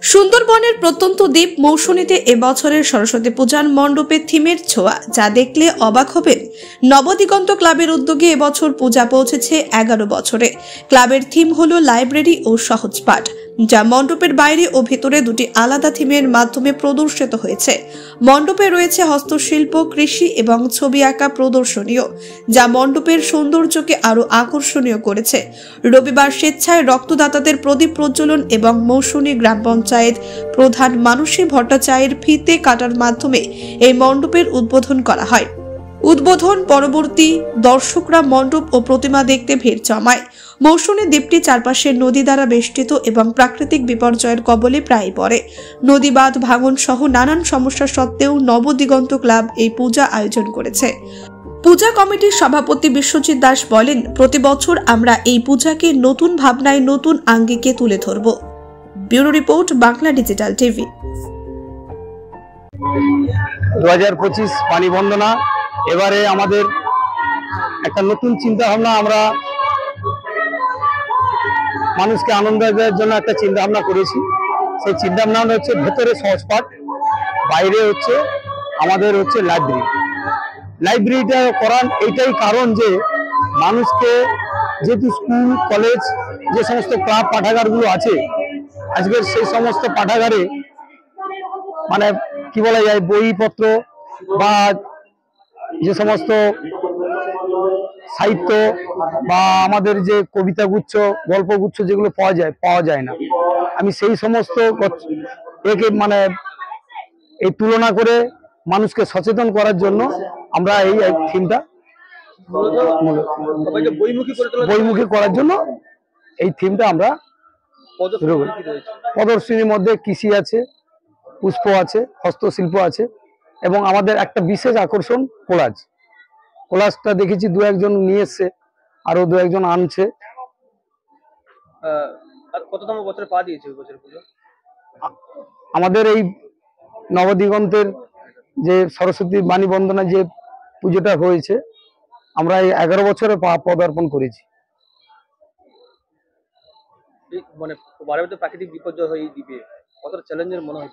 সুন্দরবনের প্রত্যন্ত দ্বীপ মৌসুমীতে এবছরের সরস্বতী পূজার মণ্ডপের থিমের ছোঁয়া, যা দেখলে অবাক হবেন। নবদিগন্ত ক্লাবের উদ্যোগে এবছর পূজা পৌঁছেছে 11 বছরে। ক্লাবের থিম হলো লাইব্রেরি ও সহজ পাঠ, যা মণ্ডপের বাইরে ও ভেতরে দুটি আলাদা থিমের মাধ্যমে প্রদর্শিত হয়েছে। মণ্ডপে রয়েছে হস্তশিল্প, কৃষি এবং ছবি আঁকা প্রদর্শনীয়, যা মণ্ডপের সৌন্দর্যকে আরো আকর্ষণীয় করেছে। রবিবার স্বেচ্ছায় রক্তদাতাদের প্রদীপ প্রজ্বলন এবং মৌসুমী গ্রাম পঞ্চায়েত প্রধান মানসী ভট্টাচার্যের ফিতে কাটার মাধ্যমে এই মণ্ডপের উদ্বোধন করা হয়। উদ্বোধন পরবর্তী দর্শকরা মণ্ডপ ও প্রতিমা দেখতে ভিড় জমায়। মৌসুমী দ্বীপটি চারপাশে নদী দ্বারা বেষ্টিত এবং প্রাকৃতিক বিপর্যয়ের কবলে প্রায় পড়ে। নদী বাঁধ ভাঙন সহ নানান সমস্যা সত্ত্বেও নবদিগন্ত ক্লাব এই পূজা আয়োজন করেছে। পূজা কমিটির সভাপতি বিশ্বজিৎ দাস বলেন, প্রতি বছর আমরা এই পূজাকে নতুন ভাবনায়, নতুন আঙ্গিকে তুলে ধরব। Bureau report, Bangla digital TV. 2025 পানি বন্দনা। এবারে আমাদের একটা নতুন চিন্তা ভাবনা, আমরা মানুষকে আনন্দ দেওয়ার জন্য একটা চিন্তা ভাবনা করেছি। সেই চিন্তা ভাবনা হচ্ছে ভেতরে সহজ পাঠ, বাইরে হচ্ছে আমাদের হচ্ছে লাইব্রেরিটা করার এইটাই কারণ যে মানুষকে, যেহেতু স্কুল কলেজ যে সমস্ত ক্লাব পাঠাগারগুলো আছে, আজকের সেই সমস্ত পাঠাগারে মানে কি বলা যায়, বইপত্র বা যে সমস্ত সাহিত্য বা আমাদের যে কবিতাগুচ্ছ, গল্পগুচ্ছ যেগুলো পাওয়া যায় না। আমি সেই সমস্ত একে মানে এই তুলনা করে মানুষকে সচেতন করার জন্য আমরা এই থিমটা বইমুখী করার জন্য এই থিমটা আমরা প্রদর্শনীর মধ্যে কৃষি আছে, পুষ্প আছে, হস্তশিল্প আছে এবং আমাদের একটা বিশেষ আকর্ষণ কোলাজটা দেখেছি দু একজন নিয়ে এসছে, আরো দু একজন আনছে। কততম বছরে পা দিয়েছে বছর পুজো? আমাদের এই নবদিগন্তের যে সরস্বতী বাণী বন্দনা যে পুজোটা হয়েছে, আমরা এই 11 বছরে পদার্পণ করেছি। মানে বারবার প্রাকৃতিক বিপর্যয় হয়ে দিবে, কতটা চ্যালেঞ্জের মনে হয়?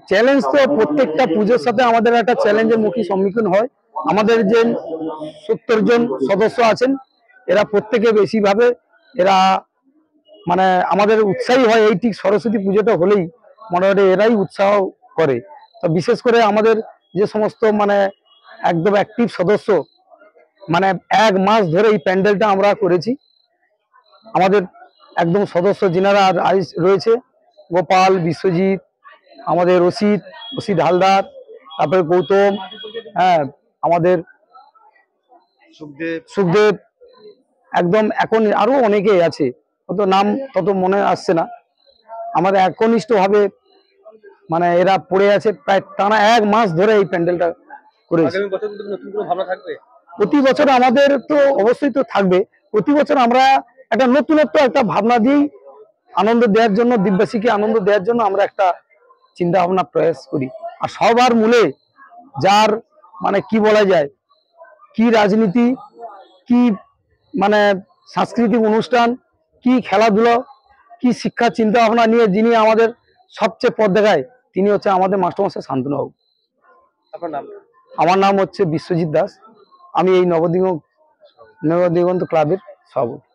চ্যালেঞ্জ তো প্রত্যেকটা পুজোর সাথে আমাদের একটা চ্যালেঞ্জের সম্মুখীন হয়। আমাদের যে 70 জন সদস্য আছেন, এরা প্রত্যেকে বেশিভাবে এরা মানে আমাদের উৎসাহী হয়। এই ঠিক সরস্বতী পুজোটা হলেই মোটামুটি এরাই উৎসাহ করে। তো বিশেষ করে আমাদের যে সমস্ত মানে একদম অ্যাক্টিভ সদস্য, মানে 1 মাস ধরে এই প্যান্ডেলটা আমরা করেছি। আমাদের একদম সদস্য যিনারা রয়েছে, গোপাল, বিশ্বজিৎ, আমাদের রশিদ হালদার, তারপরে গৌতম, হ্যাঁ আমাদের সুখদেব, একদম এখন আরো অনেকেই আছে, অত নাম তত মনে আসছে না। আমাদের একনিষ্ঠ ভাবে মানে এরা পড়ে আছে, প্রায় টানা 1 মাস ধরে এই প্যান্ডেলটা করেছে। প্রতি বছর আমাদের তো অবশ্যই তো থাকবে, প্রতি বছর আমরা একটা নতুনত্ব একটা ভাবনা দিই, আনন্দ দেওয়ার জন্য, দ্বীপবাসীকে আনন্দ দেওয়ার জন্য আমরা একটা চিন্তা ভাবনা প্রয়াস করি। আর সবার মূলে যার মানে কি বলা যায়, কি রাজনীতি, কি মানে সাংস্কৃতিক অনুষ্ঠান, কি খেলাধুলো, কি শিক্ষা চিন্তা ভাবনা নিয়ে যিনি আমাদের সবচেয়ে পথ দেখায়, তিনি হচ্ছে আমাদের মাস্টারমশাই শান্তনুবাবু। আমার নাম হচ্ছে বিশ্বজিৎ দাস, আমি এই নবদিগন্ত ক্লাবের সভাপতি।